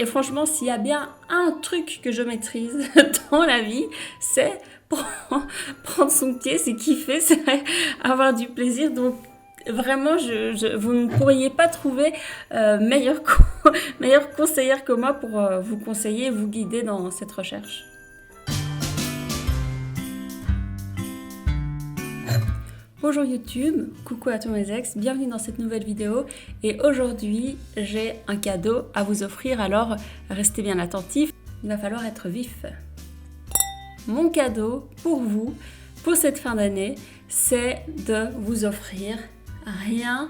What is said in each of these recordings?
Et franchement, s'il y a bien un truc que je maîtrise dans la vie, c'est prendre son pied, c'est kiffer, c'est avoir du plaisir. Donc vraiment, vous ne pourriez pas trouver meilleure conseillère que moi pour vous conseiller, vous guider dans cette recherche. Bonjour YouTube, coucou à tous mes ex, bienvenue dans cette nouvelle vidéo et aujourd'hui j'ai un cadeau à vous offrir, alors restez bien attentifs, il va falloir être vif. Mon cadeau pour vous, pour cette fin d'année, c'est de vous offrir rien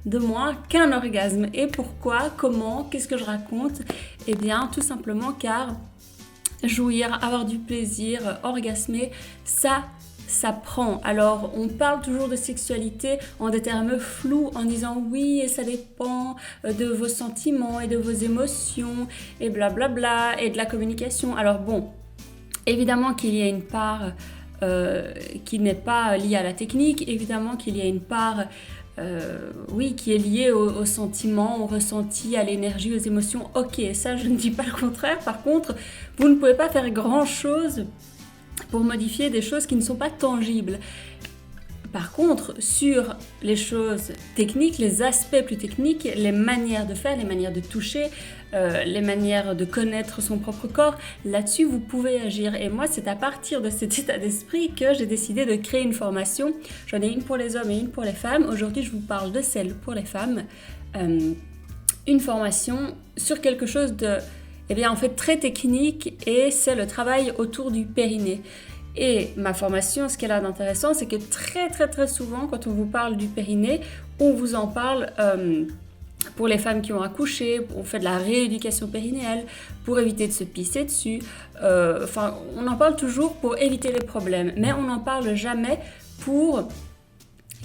de moins qu'un orgasme. Et pourquoi, comment, qu'est-ce que je raconte? Eh bien tout simplement car jouir, avoir du plaisir, orgasmer, ça prend. Alors, on parle toujours de sexualité en des termes flous, en disant oui, et ça dépend de vos sentiments et de vos émotions, et blablabla, et de la communication. Alors bon, évidemment qu'il y a une part qui n'est pas liée à la technique, évidemment qu'il y a une part qui est liée aux sentiments, au ressenti, à l'énergie, aux émotions. Ok, ça je ne dis pas le contraire. Par contre, vous ne pouvez pas faire grand-chose pour modifier des choses qui ne sont pas tangibles. Par contre, sur les choses techniques, les aspects plus techniques, les manières de faire, les manières de toucher, les manières de connaître son propre corps, là-dessus vous pouvez agir. Et moi, c'est à partir de cet état d'esprit que j'ai décidé de créer une formation. J'en ai une pour les hommes et une pour les femmes. Aujourd'hui, je vous parle de celle pour les femmes. Une formation sur quelque chose de en fait très technique, et c'est le travail autour du périnée. Et ma formation, ce qu'elle a d'intéressant, c'est que très souvent, quand on vous parle du périnée, on vous en parle pour les femmes qui ont accouché, on fait de la rééducation périnéale pour éviter de se pisser dessus. On en parle toujours pour éviter les problèmes, mais on n'en parle jamais pour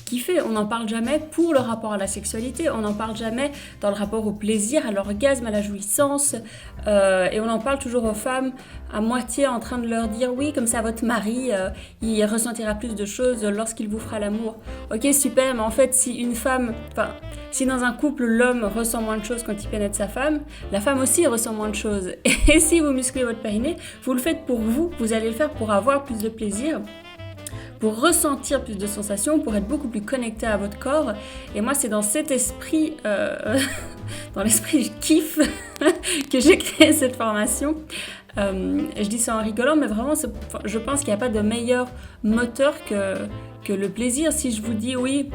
kiffer, on n'en parle jamais pour le rapport à la sexualité, on n'en parle jamais dans le rapport au plaisir, à l'orgasme, à la jouissance, et on en parle toujours aux femmes à moitié en train de leur dire oui, comme ça votre mari, il ressentira plus de choses lorsqu'il vous fera l'amour. Ok, super, mais en fait si dans un couple l'homme ressent moins de choses quand il pénètre sa femme, la femme aussi ressent moins de choses. Et si vous musclez votre périnée, vous le faites pour vous allez le faire pour avoir plus de plaisir, pour ressentir plus de sensations, pour être beaucoup plus connecté à votre corps. Et moi, c'est dans cet esprit, dans l'esprit du kiff, que j'ai créé cette formation. Je dis ça en rigolant, mais vraiment, je pense qu'il n'y a pas de meilleur moteur que le plaisir. Si je vous dis oui,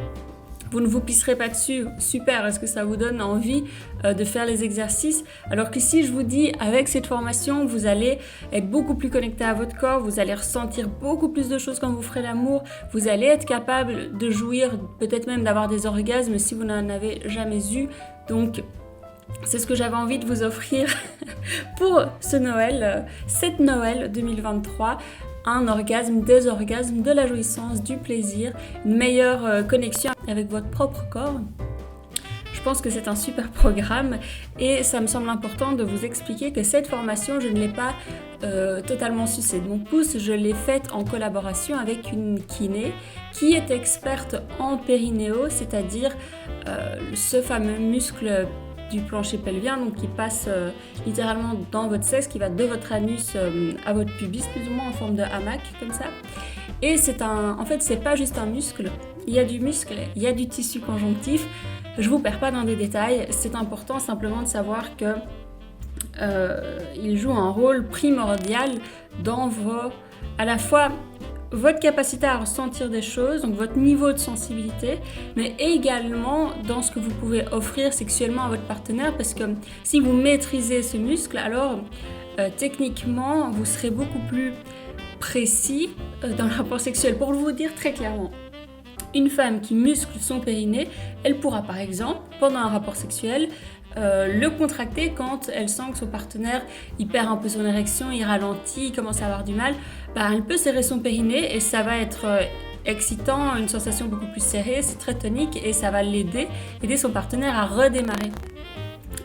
vous ne vous pisserez pas dessus, super, est-ce que ça vous donne envie de faire les exercices? Alors que si je vous dis, avec cette formation, vous allez être beaucoup plus connecté à votre corps, vous allez ressentir beaucoup plus de choses quand vous ferez l'amour, vous allez être capable de jouir, peut-être même d'avoir des orgasmes si vous n'en avez jamais eu. Donc, c'est ce que j'avais envie de vous offrir pour ce Noël, cette Noël 2023. Un orgasme, des orgasmes, de la jouissance, du plaisir, une meilleure connexion avec votre propre corps. Je pense que c'est un super programme et ça me semble important de vous expliquer que cette formation, je ne l'ai pas totalement sucée de mon pouce, je l'ai faite en collaboration avec une kiné qui est experte en périnéo, c'est-à-dire ce fameux muscle du plancher pelvien, donc qui passe littéralement dans votre sexe, qui va de votre anus à votre pubis, plus ou moins en forme de hamac, comme ça. Et en fait, c'est pas juste un muscle, il y a du muscle, il y a du tissu conjonctif. Je vous perds pas dans des détails, c'est important simplement de savoir que il joue un rôle primordial dans à la fois votre capacité à ressentir des choses, donc votre niveau de sensibilité, mais également dans ce que vous pouvez offrir sexuellement à votre partenaire, parce que si vous maîtrisez ce muscle, alors techniquement, vous serez beaucoup plus précis dans le rapport sexuel. Pour vous dire très clairement, une femme qui muscle son périnée, elle pourra par exemple, pendant un rapport sexuel, le contracter quand elle sent que son partenaire il perd un peu son érection, il ralentit, il commence à avoir du mal. Elle peut serrer son périnée et ça va être excitant, une sensation beaucoup plus serrée, c'est très tonique et ça va aider son partenaire à redémarrer.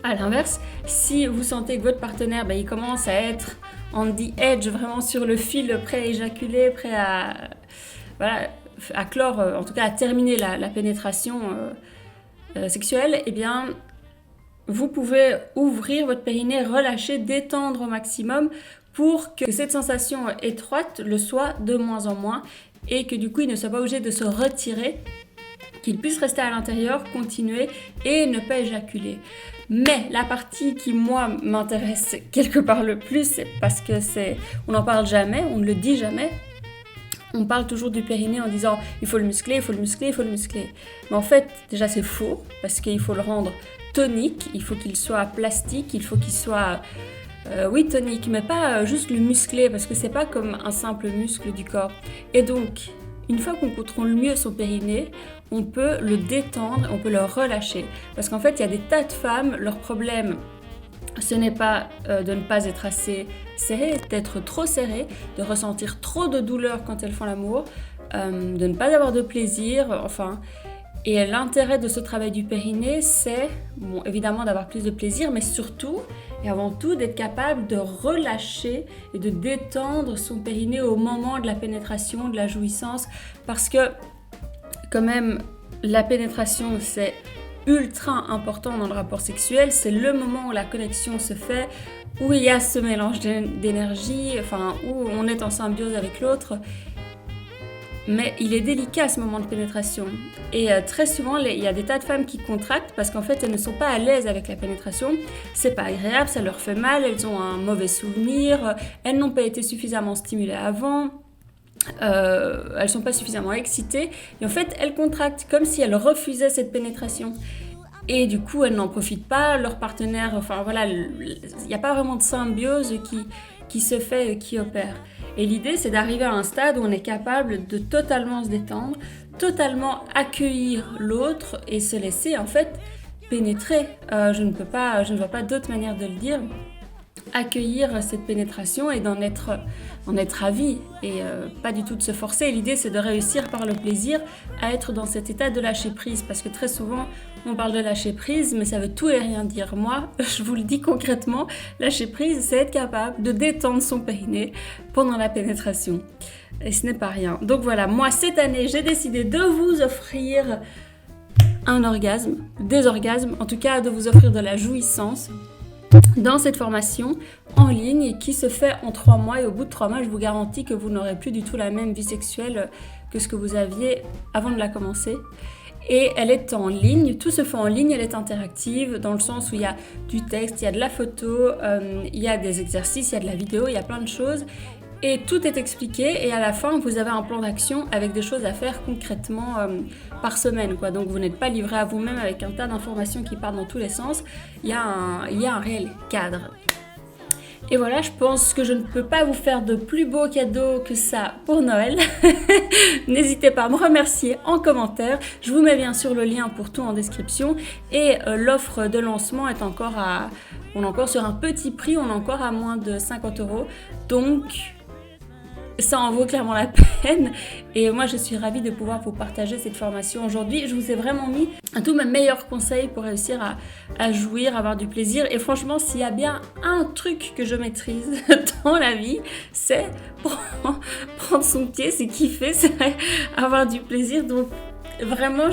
À l'inverse, si vous sentez que votre partenaire il commence à être on the edge, vraiment sur le fil, prêt à éjaculer, prêt à clore, en tout cas à terminer la pénétration sexuelle, vous pouvez ouvrir votre périnée, relâcher, détendre au maximum pour que cette sensation étroite le soit de moins en moins et que du coup il ne soit pas obligé de se retirer, qu'il puisse rester à l'intérieur, continuer et ne pas éjaculer. Mais la partie qui moi m'intéresse quelque part le plus, c'est parce que on n'en parle jamais, on ne le dit jamais. On parle toujours du périnée en disant il faut le muscler, il faut le muscler, il faut le muscler. Mais en fait, déjà c'est faux parce qu'il faut le rendre tonique, il faut qu'il soit plastique, il faut qu'il soit tonique, mais pas juste le muscler parce que c'est pas comme un simple muscle du corps. Et donc, une fois qu'on contrôle mieux son périnée, on peut le détendre, on peut le relâcher. Parce qu'en fait, il y a des tas de femmes, leur problème, ce n'est pas de ne pas être assez serré, d'être trop serré, de ressentir trop de douleur quand elles font l'amour, de ne pas avoir de plaisir, enfin. Et l'intérêt de ce travail du périnée, c'est, bon, évidemment d'avoir plus de plaisir, mais surtout, et avant tout, d'être capable de relâcher et de détendre son périnée au moment de la pénétration, de la jouissance, parce que, quand même, la pénétration, c'est ultra important dans le rapport sexuel, c'est le moment où la connexion se fait, où il y a ce mélange d'énergie, enfin, où on est en symbiose avec l'autre. Mais il est délicat ce moment de pénétration. Et très souvent, il y a des tas de femmes qui contractent parce qu'en fait, elles ne sont pas à l'aise avec la pénétration. C'est pas agréable, ça leur fait mal, elles ont un mauvais souvenir, elles n'ont pas été suffisamment stimulées avant. Elles sont pas suffisamment excitées et en fait elles contractent comme si elles refusaient cette pénétration et du coup elles n'en profitent pas, leur partenaire, enfin voilà, il n'y a pas vraiment de symbiose qui se fait, qui opère. Et l'idée c'est d'arriver à un stade où on est capable de totalement se détendre, totalement accueillir l'autre et se laisser en fait pénétrer. Je ne vois pas d'autre manière de le dire. Accueillir cette pénétration et en être ravi et pas du tout de se forcer. L'idée c'est de réussir par le plaisir à être dans cet état de lâcher prise parce que très souvent on parle de lâcher prise mais ça veut tout et rien dire. Moi je vous le dis concrètement, lâcher prise c'est être capable de détendre son périnée pendant la pénétration et ce n'est pas rien. Donc voilà, moi cette année j'ai décidé de vous offrir un orgasme, des orgasmes, en tout cas de vous offrir de la jouissance dans cette formation en ligne qui se fait en 3 mois et au bout de 3 mois je vous garantis que vous n'aurez plus du tout la même vie sexuelle que ce que vous aviez avant de la commencer. Et elle est en ligne, tout se fait en ligne, elle est interactive dans le sens où il y a du texte, il y a de la photo, il y a des exercices, il y a de la vidéo, il y a plein de choses. Et tout est expliqué et à la fin vous avez un plan d'action avec des choses à faire concrètement par semaine, quoi. Donc vous n'êtes pas livré à vous-même avec un tas d'informations qui partent dans tous les sens, il y a un réel cadre. Et voilà, je pense que je ne peux pas vous faire de plus beau cadeau que ça pour Noël. N'hésitez pas à me remercier en commentaire. Je vous mets bien sûr le lien pour tout en description. Et l'offre de lancement on est encore sur un petit prix, on est encore à moins de 50 €. Donc ça en vaut clairement la peine et moi je suis ravie de pouvoir vous partager cette formation aujourd'hui. Je vous ai vraiment mis tous mes meilleurs conseils pour réussir à jouir, à avoir du plaisir et franchement s'il y a bien un truc que je maîtrise dans la vie, c'est prendre son pied, c'est kiffer, c'est avoir du plaisir. Donc vraiment,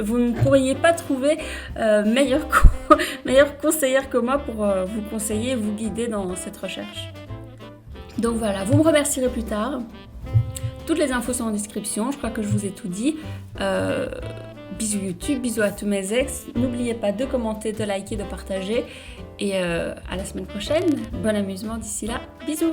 vous ne pourriez pas trouver meilleure conseillère que moi pour vous conseiller et vous guider dans cette recherche. Donc voilà, vous me remercierez plus tard. Toutes les infos sont en description, je crois que je vous ai tout dit. Bisous YouTube, bisous à tous mes ex. N'oubliez pas de commenter, de liker, de partager. Et à la semaine prochaine. Bon amusement d'ici là. Bisous.